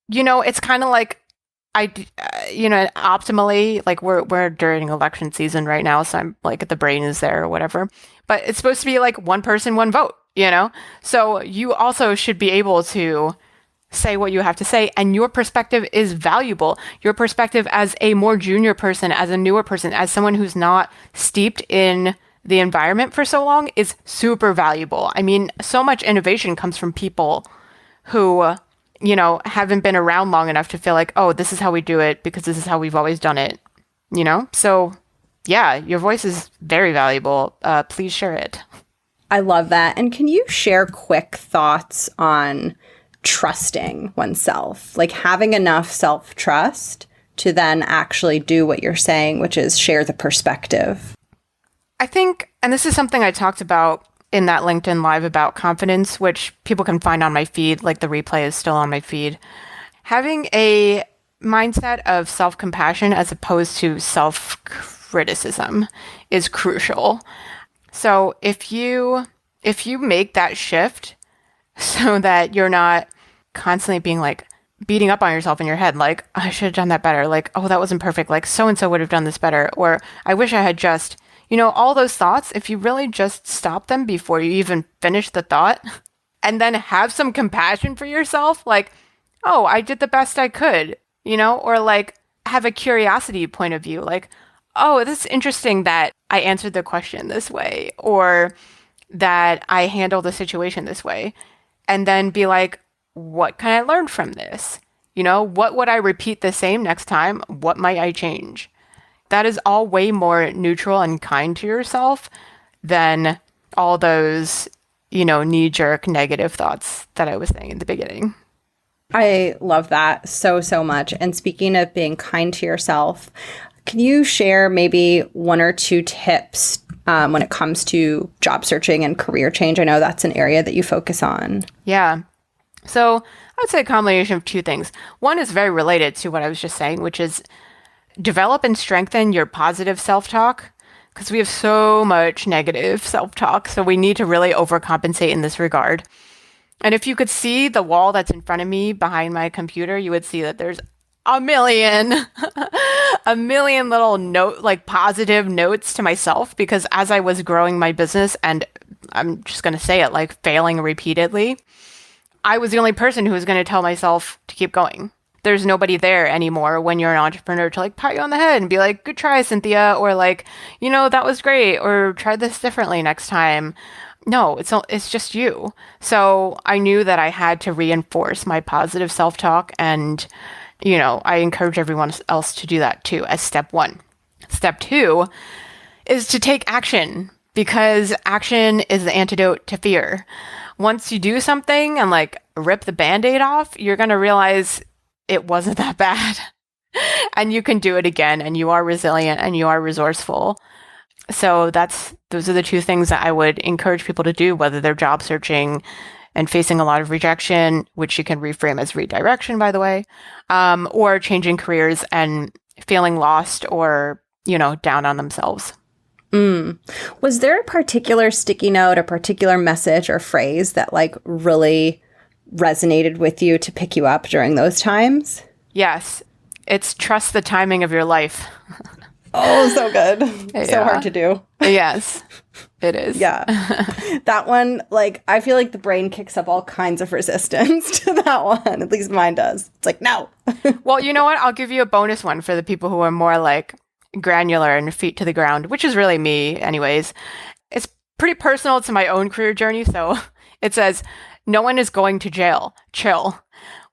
You know, it's kind of like, optimally, like we're during election season right now, so I'm like, the brain is there or whatever, but it's supposed to be like one person, one vote, you know? So you also should be able to say what you have to say, and your perspective is valuable. Your perspective as a more junior person, as a newer person, as someone who's not steeped in the environment for so long is super valuable. I mean, so much innovation comes from people who haven't been around long enough to feel like, oh, this is how we do it because this is how we've always done it, So yeah, your voice is very valuable. Please share it. I love that. And can you share quick thoughts on trusting oneself, like having enough self-trust to then actually do what you're saying, which is share the perspective? I think, and this is something I talked about in that LinkedIn Live about confidence, which people can find on my feed, like the replay is still on my feed. Having a mindset of self-compassion as opposed to self-criticism is crucial. So if you make that shift so that you're not constantly being like beating up on yourself in your head, like, I should have done that better, like, oh, that wasn't perfect, like so-and-so would have done this better, or I wish I had just, all those thoughts, if you really just stop them before you even finish the thought and then have some compassion for yourself, like, oh, I did the best I could, or like have a curiosity point of view, like, oh, this is interesting that I answered the question this way, or that I handled the situation this way. And then be like, what can I learn from this? What would I repeat the same next time? What might I change? That is all way more neutral and kind to yourself than all those, knee-jerk negative thoughts that I was saying in the beginning. I love that so, so much. And speaking of being kind to yourself, can you share maybe one or two tips when it comes to job searching and career change? I know that's an area that you focus on. Yeah. So I would say a combination of two things. One is very related to what I was just saying, which is develop and strengthen your positive self-talk, because we have so much negative self-talk. So we need to really overcompensate in this regard. And if you could see the wall that's in front of me behind my computer, you would see that there's a million little positive notes to myself, because as I was growing my business, and I'm just going to say it, like failing repeatedly, I was the only person who was going to tell myself to keep going. There's nobody there anymore when you're an entrepreneur to like pat you on the head and be like, good try, Cynthia, or like, that was great, or try this differently next time. No, it's just you. So I knew that I had to reinforce my positive self-talk, and I encourage everyone else to do that too as step one. Step two is to take action, because action is the antidote to fear. Once you do something and like rip the Band-Aid off, you're going to realize it wasn't that bad and you can do it again, and you are resilient and you are resourceful. So those are the two things that I would encourage people to do, whether they're job searching and facing a lot of rejection, which you can reframe as redirection, by the way, or changing careers and feeling lost or, down on themselves. Was there a particular sticky note, a particular message or phrase that like really resonated with you to pick you up during those times? Yes. It's trust the timing of your life. Oh, so good. Yeah. So hard to do. Yes, it is. Yeah. That one, like, I feel like the brain kicks up all kinds of resistance to that one. At least mine does. It's like, no. Well, you know what? I'll give you a bonus one for the people who are more like granular and feet to the ground, which is really me anyways. It's pretty personal to my own career journey. So it says, no one is going to jail. Chill.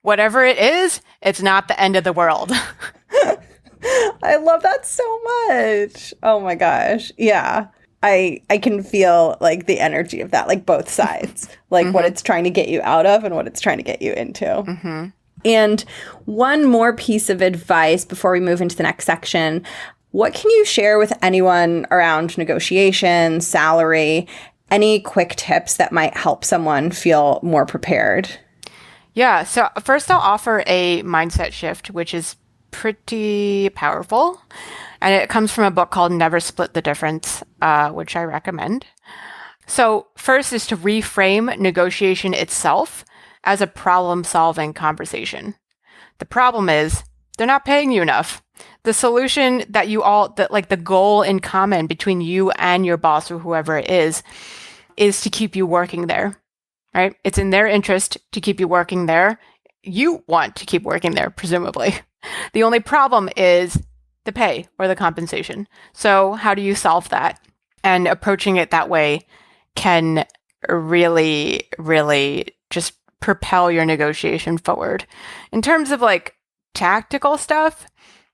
Whatever it is, it's not the end of the world. I love that so much. Oh my gosh. Yeah. I can feel like the energy of that, like both sides, like what it's trying to get you out of and what it's trying to get you into. And one more piece of advice before we move into the next section. What can you share with anyone around negotiation, salary, any quick tips that might help someone feel more prepared? Yeah. So first I'll offer a mindset shift, which is pretty powerful. And it comes from a book called Never Split the Difference, which I recommend. So first is to reframe negotiation itself as a problem-solving conversation. The problem is they're not paying you enough. The solution that the goal in common between you and your boss or whoever it is to keep you working there, right? It's in their interest to keep you working there. You want to keep working there, presumably. The only problem is the pay or the compensation. So how do you solve that? And approaching it that way can really, really just propel your negotiation forward. In terms of like tactical stuff,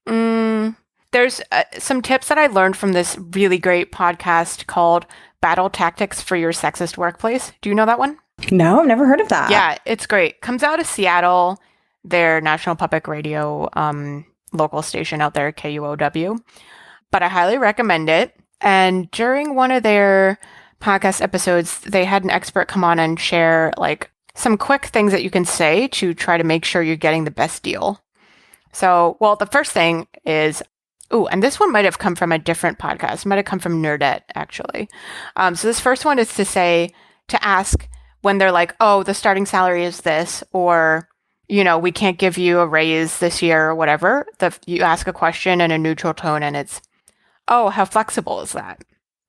there's some tips that I learned from this really great podcast called Battle Tactics for Your Sexist Workplace. Do you know that one? No, I've never heard of that. Yeah, it's great. Comes out of Seattle, their National Public Radio local station out there, KUOW. But I highly recommend it. And during one of their podcast episodes, they had an expert come on and share like some quick things that you can say to try to make sure you're getting the best deal. So, well, the first thing is, and this one might have come from a different podcast. It might have come from Nerdette, actually. So this first one is to ask when they're like, oh, the starting salary is this, or, we can't give you a raise this year or whatever. You ask a question in a neutral tone and it's, oh, how flexible is that?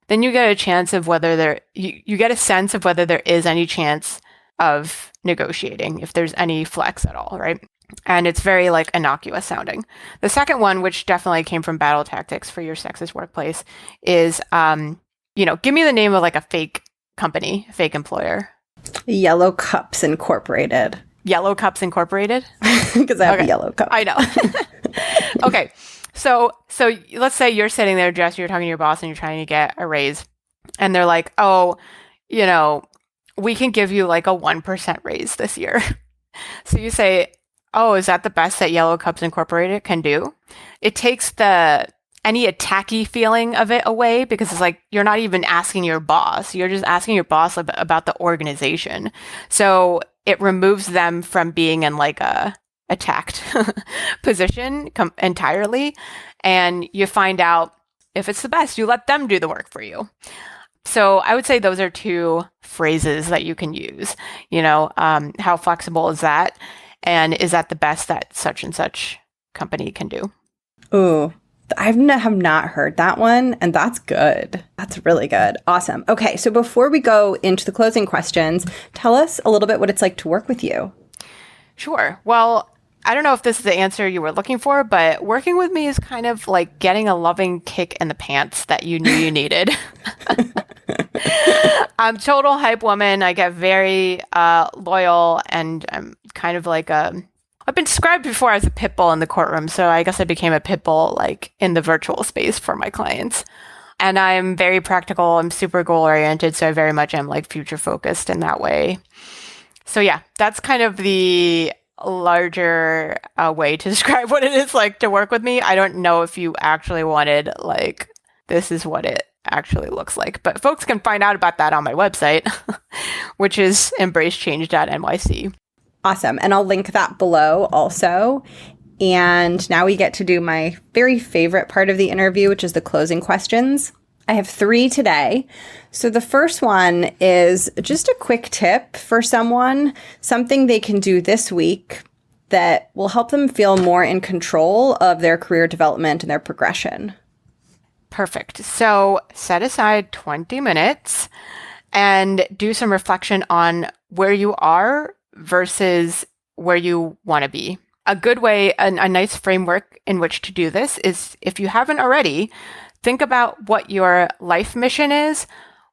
Then you get a chance of whether you get a sense of whether there is any chance of negotiating, if there's any flex at all, right? And it's very like innocuous sounding. The second one, which definitely came from Battle Tactics for Your Sexist Workplace, is, give me the name of like a fake company, fake employer. Yellow Cups Incorporated. Yellow Cups Incorporated? Because I have a yellow cup. I know. Okay. So let's say you're sitting there, Jess, you're talking to your boss and you're trying to get a raise. And they're like, oh, we can give you like a 1% raise this year. So you say, oh, is that the best that Yellow Cups Incorporated can do? It takes any attacky feeling of it away, because it's like you're not even asking your boss. You're just asking your boss about the organization. So it removes them from being in like a attacked position entirely. And you find out if it's the best, you let them do the work for you. So I would say those are two phrases that you can use. How flexible is that? And is that the best that such and such company can do? Ooh, I have not heard that one, and that's good. That's really good. Awesome. Okay, so before we go into the closing questions, tell us a little bit what it's like to work with you. Sure. Well, I don't know if this is the answer you were looking for, but working with me is kind of like getting a loving kick in the pants that you knew you needed. I'm total hype woman. I get very loyal, and I'm kind of like I've been described before as a pit bull in the courtroom, so I guess I became a pit bull like in the virtual space for my clients. And I'm very practical. I'm super goal oriented, so I very much am like future focused in that way. So yeah, that's kind of the larger way to describe what it is like to work with me. I don't know if you actually wanted like, this is what it actually looks like, but folks can find out about that on my website, which is embracechange.nyc. Awesome. And I'll link that below also. And now we get to do my very favorite part of the interview, which is the closing questions. I have 3 today. So the first one is just a quick tip for someone, something they can do this week that will help them feel more in control of their career development and their progression. Perfect. So set aside 20 minutes and do some reflection on where you are versus where you want to be. A good way, a nice framework in which to do this is, if you haven't already, think about what your life mission is,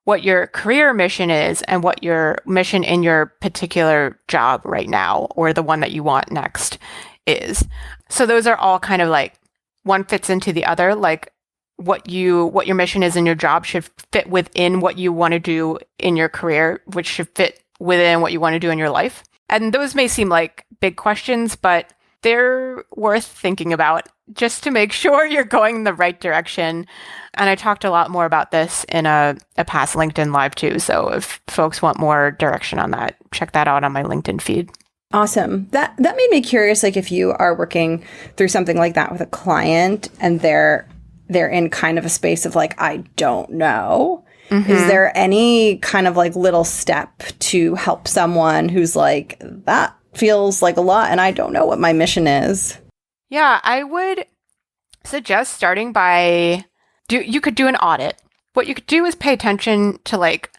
what your career mission is, and what your mission in your particular job right now, or the one that you want next, is. So those are all kind of like, one fits into the other. Like what your mission is in your job should fit within what you want to do in your career, which should fit within what you want to do in your life. And those may seem like big questions, but they're worth thinking about just to make sure you're going in the right direction. And I talked a lot more about this in a past LinkedIn Live too. So if folks want more direction on that, check that out on my LinkedIn feed. Awesome. That made me curious, like if you are working through something like that with a client and they're in kind of a space of like, I don't know. Mm-hmm. Is there any kind of like little step to help someone who's like, that feels like a lot and I don't know what my mission is? Yeah, I would suggest starting by, you could do an audit. What you could do is pay attention to like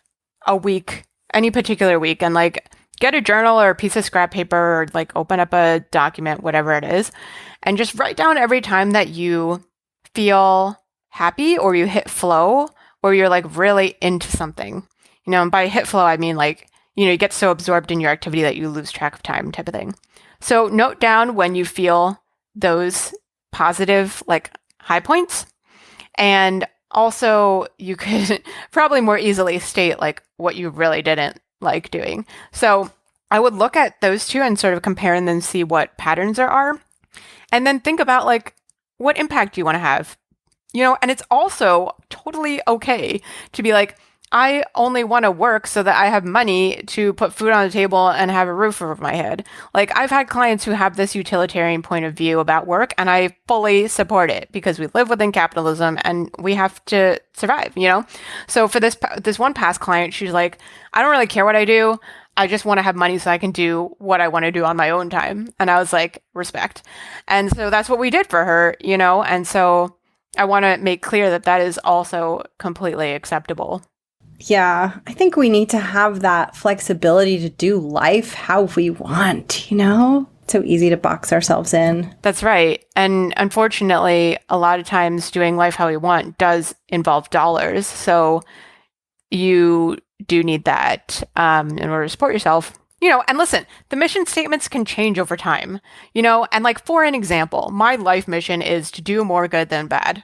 a week, any particular week, and like get a journal or a piece of scrap paper or like open up a document, whatever it is, and just write down every time that you feel happy or you hit flow or you're like really into something. And by hit flow, I mean like, you get so absorbed in your activity that you lose track of time type of thing. So note down when you feel those positive, like high points. And also you could probably more easily state like what you really didn't like doing. So I would look at those two and sort of compare and then see what patterns there are. And then think about like what impact you want to have, and it's also totally okay to be like, I only want to work so that I have money to put food on the table and have a roof over my head. Like I've had clients who have this utilitarian point of view about work, and I fully support it because we live within capitalism and we have to survive, So for this one past client, she's like, I don't really care what I do. I just want to have money so I can do what I want to do on my own time. And I was like, respect. And so that's what we did for her, and so I want to make clear that that is also completely acceptable. Yeah, I think we need to have that flexibility to do life how we want, So easy to box ourselves in. That's right. And unfortunately, a lot of times doing life how we want does involve dollars. So you do need that in order to support yourself. And listen, the mission statements can change over time, and like for an example, my life mission is to do more good than bad.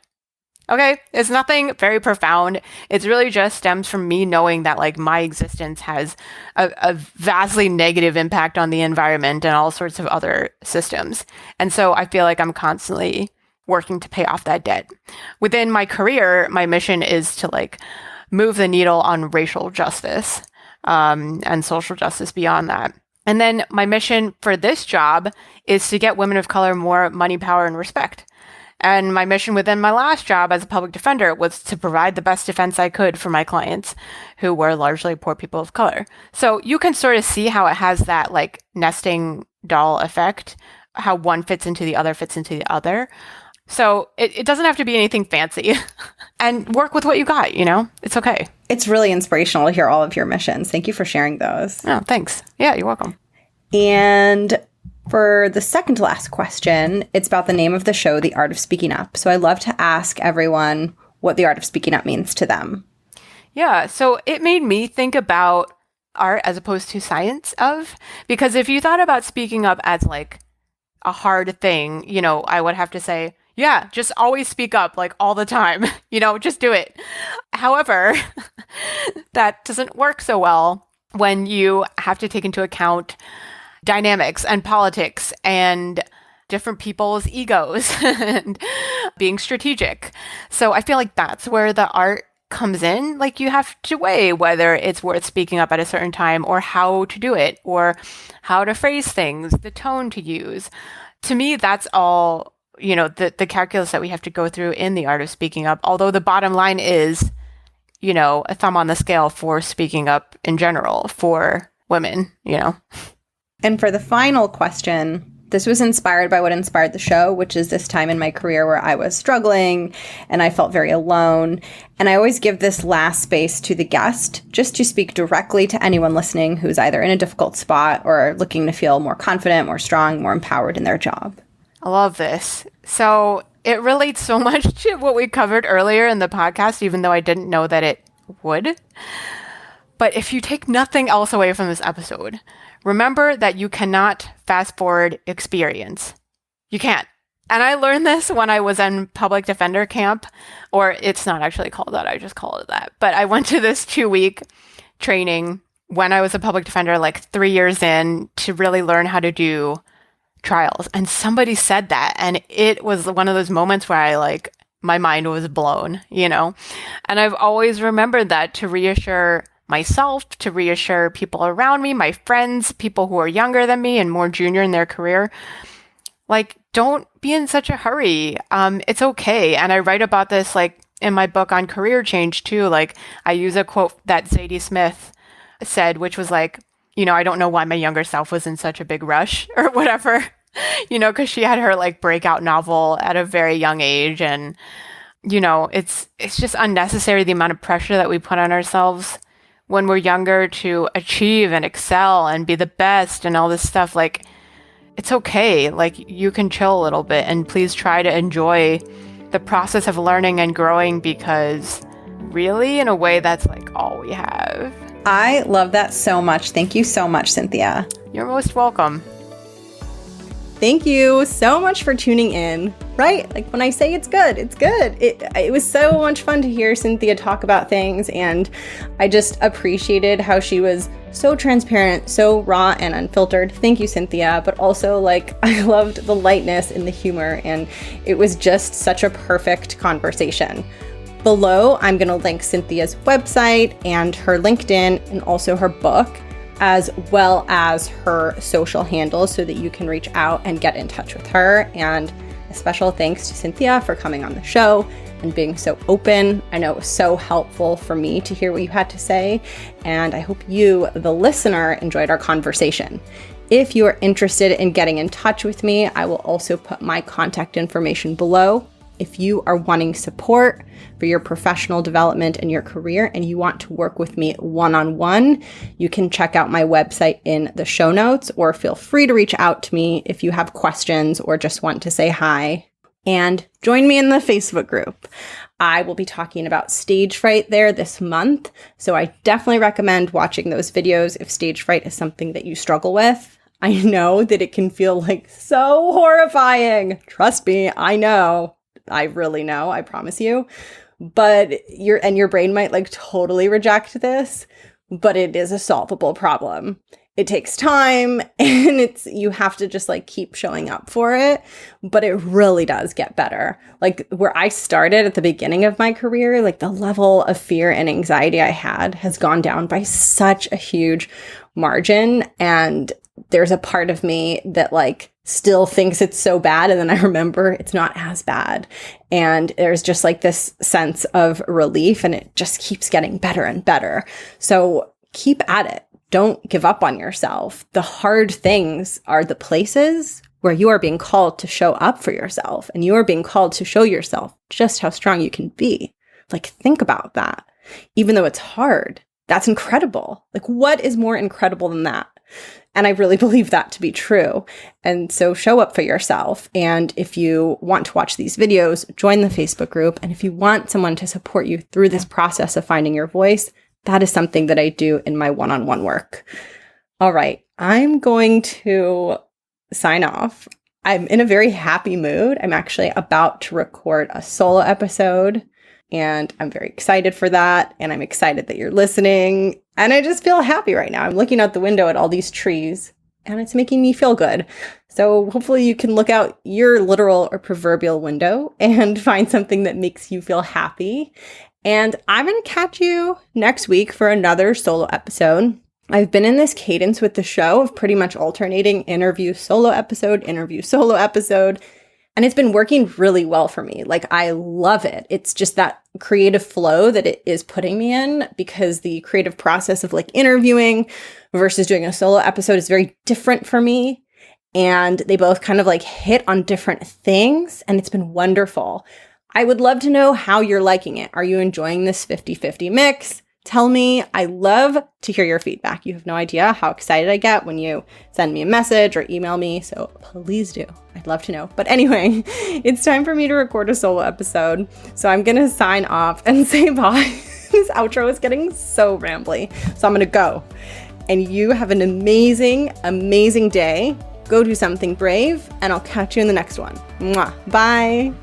Okay, it's nothing very profound. It's really just stems from me knowing that like my existence has a vastly negative impact on the environment and all sorts of other systems. And so I feel like I'm constantly working to pay off that debt. Within my career, my mission is to like move the needle on racial justice and social justice beyond that. And then my mission for this job is to get women of color more money, power, and respect. And my mission within my last job as a public defender was to provide the best defense I could for my clients, who were largely poor people of color. So you can sort of see how it has that like nesting doll effect, how one fits into the other fits into the other. So it doesn't have to be anything fancy. And work with what you got, It's okay. It's really inspirational to hear all of your missions. Thank you for sharing those. Oh, thanks. Yeah, you're welcome. And for the second to last question, it's about the name of the show, The Art of Speaking Up. So I love to ask everyone what The Art of Speaking Up means to them. Yeah, so it made me think about art as opposed to science of, because if you thought about speaking up as like a hard thing, I would have to say, yeah, just always speak up like all the time, just do it. However, that doesn't work so well when you have to take into account dynamics and politics and different people's egos and being strategic. So I feel like that's where the art comes in. Like you have to weigh whether it's worth speaking up at a certain time or how to do it or how to phrase things, the tone to use. To me, that's all, the calculus that we have to go through in the art of speaking up. Although the bottom line is, a thumb on the scale for speaking up in general for women, And for the final question, this was inspired by what inspired the show, which is this time in my career where I was struggling and I felt very alone. And I always give this last space to the guest just to speak directly to anyone listening who's either in a difficult spot or looking to feel more confident, more strong, more empowered in their job. I love this. So it relates so much to what we covered earlier in the podcast, even though I didn't know that it would. But if you take nothing else away from this episode, remember that you cannot fast forward experience. You can't. And I learned this when I was in public defender camp, or it's not actually called that, I just call it that. But I went to this 2-week training when I was a public defender, like 3 years in, to really learn how to do trials. And somebody said that, and it was one of those moments where my mind was blown, And I've always remembered that to reassure myself, to reassure people around me, my friends, people who are younger than me and more junior in their career. Like, don't be in such a hurry. It's okay. And I write about this in my book on career change too. I use a quote that Zadie Smith said, which was I don't know why my younger self was in such a big rush or whatever, because she had her breakout novel at a very young age. And, it's just unnecessary, the amount of pressure that we put on ourselves when we're younger to achieve and excel and be the best and all this stuff. It's okay. You can chill a little bit, and please try to enjoy the process of learning and growing, because really, in a way, that's all we have. I love that so much. Thank you so much, Cynthia. You're most welcome. Thank you so much for tuning in. Right? Like when I say it's good, it's good. It was so much fun to hear Cynthia talk about things, and I just appreciated how she was so transparent, so raw and unfiltered. Thank you, Cynthia. But also, like, I loved the lightness and the humor, and it was just such a perfect conversation. Below, I'm going to link Cynthia's website and her LinkedIn and also her book, as well as her social handles so that you can reach out and get in touch with her. And a special thanks to Cynthia for coming on the show and being so open. I know it was so helpful for me to hear what you had to say, and I hope you, the listener, enjoyed our conversation. If you are interested in getting in touch with me, I will also put my contact information below. If you are wanting support for your professional development and your career and you want to work with me one-on-one, you can check out my website in the show notes, or feel free to reach out to me if you have questions or just want to say hi. And join me in the Facebook group. I will be talking about stage fright there this month, so I definitely recommend watching those videos if stage fright is something that you struggle with. I know that it can feel like so horrifying. Trust me, I know. I really know, I promise you. But your brain might like totally reject this, but it is a solvable problem. It takes time, and you have to just like keep showing up for it, but it really does get better. Like where I started at the beginning of my career, like the level of fear and anxiety I had has gone down by such a huge margin. And there's a part of me that like still thinks it's so bad, and then I remember it's not as bad. And there's just like this sense of relief, and it just keeps getting better and better. So keep at it. Don't give up on yourself. The hard things are the places where you are being called to show up for yourself, and you are being called to show yourself just how strong you can be. Like, think about that. Even though it's hard, that's incredible. Like, what is more incredible than that? And I really believe that to be true. And so show up for yourself. And if you want to watch these videos, join the Facebook group. And if you want someone to support you through this process of finding your voice, that is something that I do in my one-on-one work. All right, I'm going to sign off. I'm in a very happy mood. I'm actually about to record a solo episode, and I'm very excited for that. And I'm excited that you're listening. And I just feel happy right now. I'm looking out the window at all these trees, and it's making me feel good. So hopefully you can look out your literal or proverbial window and find something that makes you feel happy. And I'm going to catch you next week for another solo episode. I've been in this cadence with the show of pretty much alternating interview, solo episode, and it's been working really well for me. Like, I love it. It's just that creative flow that it is putting me in, because the creative process of like interviewing versus doing a solo episode is very different for me. And they both kind of like hit on different things, and it's been wonderful. I would love to know how you're liking it. Are you enjoying this 50-50 mix? Tell me. I love to hear your feedback. You have no idea how excited I get when you send me a message or email me, so please do. I'd love to know. But anyway, it's time for me to record a solo episode, so I'm going to sign off and say bye. This outro is getting so rambly, so I'm going to go. And you have an amazing, amazing day. Go do something brave, and I'll catch you in the next one. Mwah. Bye.